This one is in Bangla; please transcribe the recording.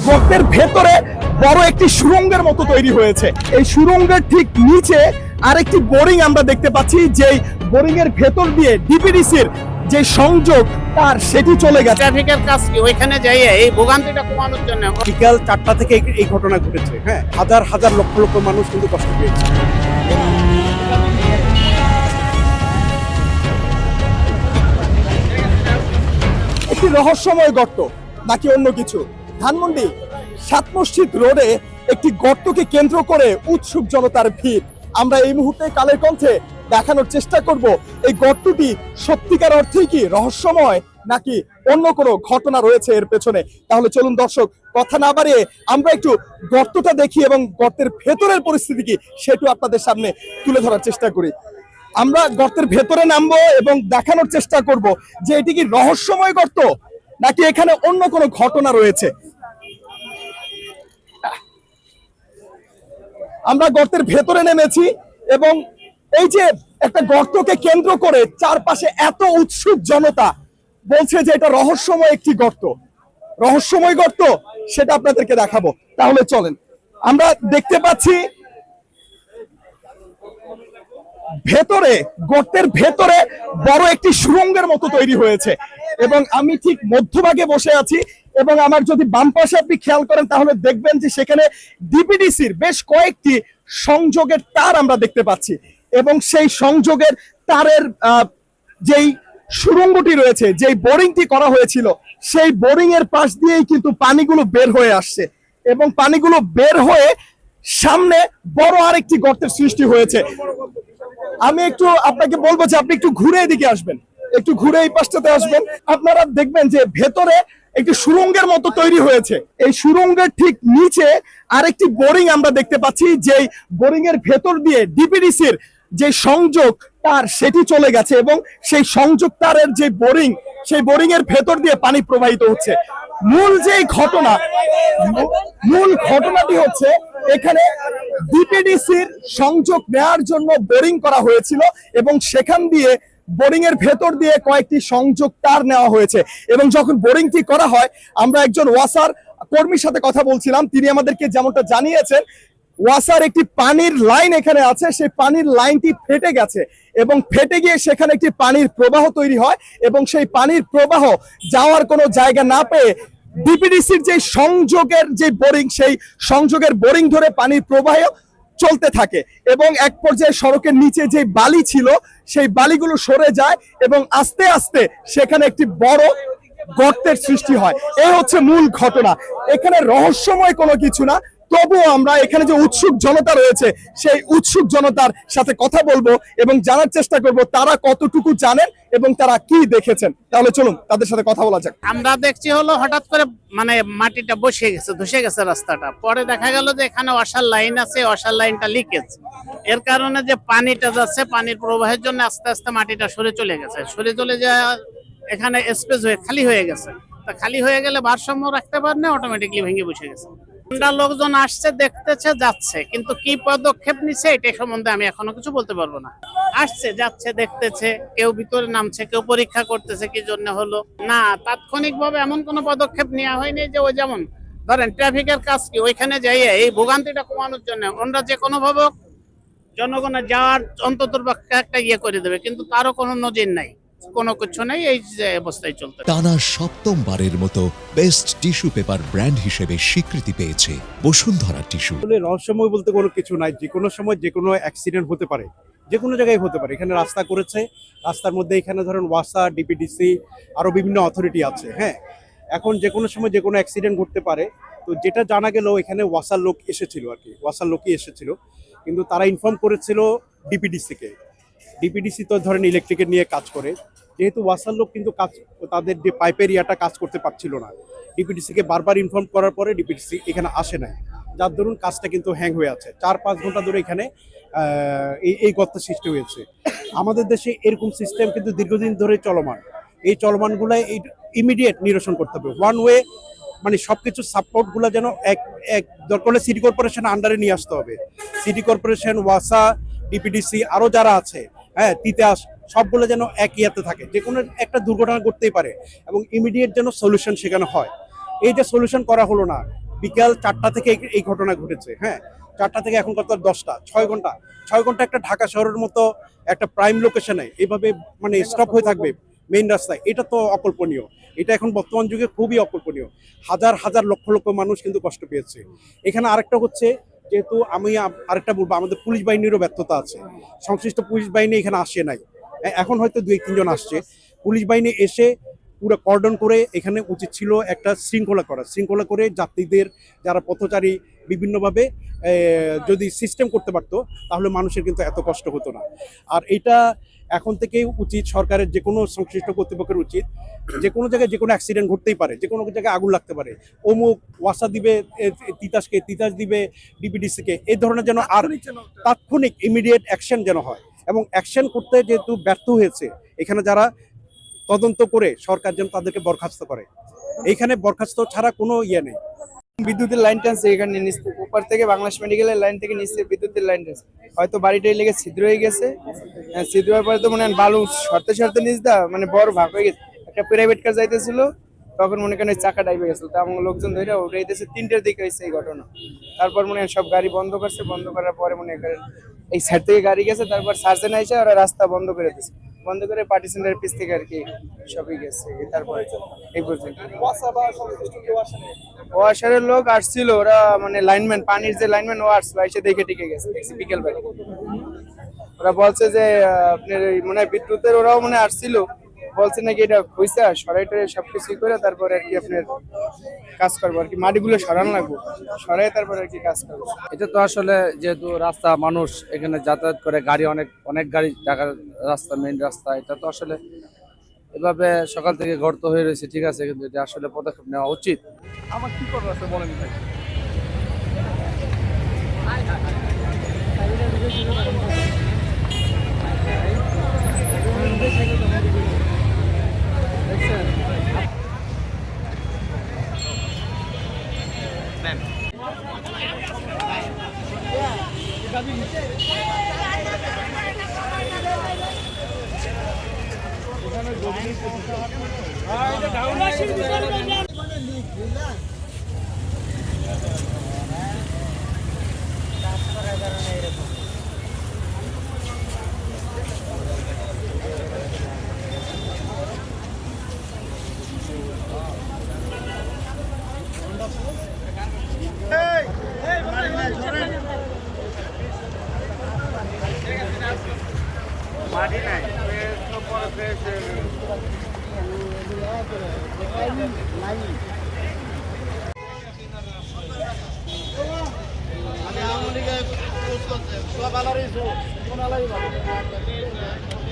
গর্তের ভেতরে বড় একটি সুড়ঙ্গের মতো তৈরি হয়েছে। এই সুড়ঙ্গের ঠিক নিচে আরেকটি বোরিং আমরা দেখতে পাচ্ছি, যেই বোরিং এর ভেতর দিয়ে ডিপিডিসির যে সংযোগ তার সেটি চলে গেছে। ট্রাফিকের কাজ কি ওইখানে যাইয়ে এই ভোগান্তিটা কমানোর জন্য বিকাল 4টা থেকে এই ঘটনা ঘটেছে। হ্যাঁ, হাজার হাজার লক্ষ লক্ষ মানুষ কিন্তু কষ্ট পেয়েছে। একটি রহস্যময় গর্ত নাকি অন্য কিছু? ধানমন্ডি 7 মসজিদ রোডে একটি গর্তকে কেন্দ্র করে উৎসুক জনতার ভিড়। আমরা এই মুহূর্তে কালের কণ্ঠে দেখানোর চেষ্টা করব এই গর্তটি সত্যিকার অর্থেই কি রহস্যময় নাকি অন্য কোনো ঘটনা রয়েছে এর পেছনে। তাহলে চলুন দর্শক, কথা না বাড়িয়ে আমরা একটু গর্তটা দেখি এবং গর্তের ভেতরের পরিস্থিতি কি সেটা আপনাদের সামনে তুলে ধরার চেষ্টা করি। আমরা গর্তের ভেতরে নামবো এবং দেখানোর চেষ্টা করব যে এটি কি রহস্যময় গর্ত নাকি এখানে অন্য কোনো ঘটনা রয়েছে। আমরা গর্তের ভেতরে নেমেছি এবং এই যে একটা গর্তকে কেন্দ্র করে চারপাশে এত উৎসুক জনতা, বলছে যে এটা রহস্যময় একটি গর্ত। রহস্যময় গর্ত সেটা আপনাদেরকে দেখাবো। তাহলে চলেন, আমরা দেখতে পাচ্ছি ভেতরে, গর্তের ভেতরে বড় একটি সুড়ঙ্গের মতো তৈরি হয়েছে এবং আমি ঠিক মধ্যভাগে বসে আছি এবং আমার যদি বাম পাশে আপনি খেয়াল করেন তাহলে দেখবেন যে সেখানে ডিপিডিসির বেশ কয়েকটি সংযোগের তার আমরা দেখতে পাচ্ছি এবং সেই সংযোগের তারের যেই সুড়ঙ্গটি রয়েছে, যেই বোরিংটি করা হয়েছিল, সেই বোরিং এর পাশ দিয়েই কিন্তু পানিগুলো বের হয়ে আসছে এবং পানিগুলো বের হয়ে সামনে বড় আরেকটি গর্তের সৃষ্টি হয়েছে। আমি একটু আপনাকে বলবো যে আপনি একটু ঘুরে এদিকে আসবেন, একটু ঘুরে এই পাশটাতে আসবেন। আপনারা দেখবেন যে ভেতরে একটি সুড়ঙ্গের মতো তৈরি হয়েছে। এই সুড়ঙ্গের ঠিক নিচে আরেকটি বোরিং আমরা দেখতে পাচ্ছি, যেই বোরিং এর ভেতর দিয়ে ডিপিডিসির যে সংযোগ তার সেটি চলে গেছে এবং সেই সংযোগ তারের যে বোরিং, সেই বোরিং এর ভেতর দিয়ে পানি প্রবাহিত হচ্ছে। মূল ঘটনাটি হচ্ছে এখানে ডিপিডিসির সংযোগ নেওয়ার জন্য বোরিং করা হয়েছিল এবং সেখান দিয়ে বোরিং এর ভেতর দিয়ে কয়েকটি সংযোগ তার নেওয়া হয়েছে এবং যখন বোরিংটি করা হয়, আমরা একজন ওয়াসার কর্মীর সাথে কথা বলছিলাম, তিনি আমাদেরকে যেমনটা জানিয়েছেন ওয়াসার একটি পানির লাইন এখানে আছে, সেই পানির লাইনটি ফেটে গেছে এবং ফেটে গিয়ে সেখানে একটি পানির প্রবাহ তৈরি হয় এবং সেই পানির প্রবাহ যাওয়ার কোনো জায়গা না পেয়ে ডিপিডিসির যে সংযোগের যে বোরিং, সেই সংযোগের বোরিং ধরে পানির প্রবাহ চলতে থাকে এবং এক পর্যায়ে সড়কের নিচে যে বালি ছিল সেই বালিগুলো সরে যায় এবং আস্তে আস্তে সেখানে একটি বড় গর্তের সৃষ্টি হয়। এই হচ্ছে মূল ঘটনা। এখানে রহস্যময় কোনো কিছু না, তবুও আমরা এখানে যে উৎসুক জনতা রয়েছে সেই উৎসুক জনতার সাথে কথা বলবো এবং জানার চেষ্টা করব তারা কতটুকু জানেন এবং তারা কি দেখেছেন। তাহলে চলুন তাদের সাথে কথা বলা যাক। আমরা দেখছি হলো হঠাৎ করে মানে মাটিটা বসে গেছে, ধসে গেছে রাস্তাটা। পরে দেখা গেল যে এখানে ওয়াসার লাইন আছে, ওয়াসার লাইনটা লিকেজ, এর কারণে যে পানিটা যাচ্ছে, পানির প্রবাহের জন্য আস্তে আস্তে মাটিটা সরে চলে গেছে। সরে চলে যায় এখানে স্পেস হয়ে খালি হয়ে গেছে। তা খালি হয়ে গেলে ভারসাম্য রাখতে পারে না, অটোমেটিকলি ভেঙে বসে গেছে। আমরা লোকজন আসছে, দেখতেছে, যাচ্ছে, কিন্তু কি পদক্ষেপ নিচ্ছে এটা সম্বন্ধে আমি এখনো কিছু বলতে পারবো না। আসছে, যাচ্ছে, দেখতেছে, কেউ ভিতরে নামছে, কেউ পরীক্ষা করতেছে কি জন্য হলো না। তাৎক্ষণিকভাবে এমন কোনো পদক্ষেপ নেওয়া হয়নি যে ওই যেমন ধরেন ট্রাফিকের কাজ কি ওইখানে যাইয়ে এই ভোগান্তিটা কমানোর জন্য ওনারা যে কোনো ভাবে জনগণের যাওয়ার অন্তত একটা ইয়ে করে দেবে, কিন্তু তারও কোনো নজির নাই, কোনো কিছু নেই। এই যে অবস্থায় চলতে টানা 7ম মতো বেস্ট টিস্যু পেপার ব্র্যান্ড হিসেবে স্বীকৃতি পেয়েছে বসুন্ধরা টিস্যু। রহস্যময় বলতে কোনো কিছু নাই, যে কোনো সময় যে কোনো অ্যাক্সিডেন্ট হতে পারে, যে কোনো জায়গায় হতে পারে। এখানে রাস্তা করেছে, রাস্তার মধ্যে এখানে ধরেন ওয়াসা, ডিপিডিসি, আরো বিভিন্ন অথরিটি আছে। হ্যাঁ, এখন যে কোনো সময় যে কোনো অ্যাক্সিডেন্ট ঘটতে পারে। তো যেটা জানা গেল এখানে ওয়াসার লোক এসেছিল আর কি, ওয়াসার লোকই এসেছিল, কিন্তু তারা ইনফর্ম করেছিল ডিপিডিসিকে। ডিপিডিসি তো ধরেন ইলেকট্রিকের নিয়ে কাজ করে, যেহেতু ওয়াসার লোক কিন্তু কাজ, তাদের যে পাইপের ইয়াটা কাজ করতে পারছিল না। ডিপিডিসিকে বারবার ইনফর্ম করার পরে ডিপিডিসি এখানে আসে না, যার দরুন কাজটা কিন্তু হ্যাং হয়ে আছে। 4-5 ঘন্টা ধরে এখানে এই গর্ত সৃষ্টি হয়েছে। আমাদের দেশে এরকম সিস্টেম কিন্তু দীর্ঘদিন ধরে চলমান। এই চলমানগুলো এই ইমিডিয়েট নিরসন করতে হবে। ওয়ান ওয়ে মানে সবকিছু সাপোর্টগুলো যেন এক দরকার হলে সিটি কর্পোরেশন আন্ডারে নিয়ে আসতে হবে। সিটি কর্পোরেশন, ওয়াসা, ডিপিডিসি আরো যারা আছে, হ্যাঁ, তিতাস, সবগুলো যেন এক ইয়াতে থাকে। যে কোনো একটা দুর্ঘটনা ঘটতেই পারে এবং ইমিডিয়েট যেন সলিউশন সেখানে হয়। এই যে সলিউশন করা হলো না, বিকাল 4টা থেকে এই ঘটনা ঘটেছে। হ্যাঁ, 4টা থেকে এখন কত 10টা, 6 ঘন্টা একটা ঢাকা শহরের মতো একটা প্রাইম লোকেশনে এইভাবে মানে স্টপ হয়ে থাকবে মেইন রাস্তায়, এটা তো অকল্পনীয়। এটা এখন বর্তমান যুগে খুবই অকল্পনীয়। হাজার হাজার লক্ষ লক্ষ মানুষ কিন্তু কষ্ট পেয়েছে। এখানে আরেকটা হচ্ছে, যেহেতু আমি আরেকটা বলবো, আমাদের পুলিশ বাহিনীরও ব্যর্থতা আছে। সংশ্লিষ্ট পুলিশ বাহিনী এখানে আসে নাই, এখন হয়তো 2-3 জন আসছে। পুলিশ বাহিনী এসে পুরো কর্ডন করে এখানে উচিত ছিল একটা শৃঙ্খলা করে যাত্রীদের, যারা পথচারী, বিভিন্নভাবে যদি সিস্টেম করতে পারতো তাহলে মানুষের কিন্তু এত কষ্ট হতো না। আর এটা এখন থেকেই উচিত সরকারের, যে কোনো সংশ্লিষ্ট কর্তৃপক্ষের উচিত, যে কোনো জায়গায় যে কোনো অ্যাক্সিডেন্ট ঘটতেই পারে, যে কোনো জায়গায় আগুন লাগতে পারে, অমুক ওয়াসা দিবে তিতাস দিবে ডিপিডিসিকে, এই ধরনের যেন আর তাৎক্ষণিক ইমিডিয়েট অ্যাকশন যেন হয়। এবং অ্যাকশন করতে যেহেতু ব্যর্থ হয়েছে, এখানে যারা তদন্ত করে সরকার যেন তাদেরকে বরখাস্ত করে। এইখানে বরখাস্ত ছাড়া কোনো ইয়ে নেই। বিদ্যুতের লাইন টানছে এখানে নিচে, উপর থেকে বাংলাদেশ মেডিকেলের লাইন থেকে নিচে বিদ্যুতের লাইন টানছে, হয়তো বাড়িটাই লেগে ছিদ্র হয়ে গেছে। ছিদ্র হওয়ার পরে তো মনে হয় বালু সরতে নিচ দা মানে বড় ভাগ হয়ে গেছে। একটা প্রাইভেট কার যাইতেছিল, তখন মনে করেন ওই চাকা ডাইবে গেছিল, তা আমার লোকজন ধরে উঠাইতেছে। 3টার দিকে হয়েছে এই ঘটনা। তারপর মনে হয় সব গাড়ি বন্ধ করছে, বন্ধ করার পরে মনে করেন এই সাইড থেকে গাড়ি গেছে, তারপর সার্জেন আইসা ওরা রাস্তা বন্ধ করে দিচ্ছে, বন্ধ করে পার্টি সেন্টারের পিছ থেকে আর কি সবই গেছে। তারপরে এই পর্যন্ত ওয়াশারের লোক আসছিল, ওরা মানে লাইনম্যান, পানির যে লাইনম্যান, ও আসছিল, এসে দেখে টিকে গেছে, দেখছি বিকেল বেলা। ওরা বলছে যে আপনার মনে হয় বিদ্যুতের ওরাও মনে আসছিল, বলছে নাকি এটা হইছে সরাইটা সবকিছু করে তারপরে আর কি আপনার কাজ করবো আর কি, মাটিগুলো সরানো লাগবে, সরাই তারপরে আর কি কাজ করবো। এটা তো আসলে যেহেতু রাস্তা, মানুষ এখানে যাতায়াত করে, গাড়ি অনেক গাড়ি, ঢাকার রাস্তা, মেইন রাস্তা, এটা তো আসলে এভাবে সকাল থেকে গর্ত হয়ে রয়েছে, ঠিক আছে, কিন্তু এটা আসলে পদক্ষেপ নেওয়া উচিত। আমার কি করার আছে বলেন ভাই? আমি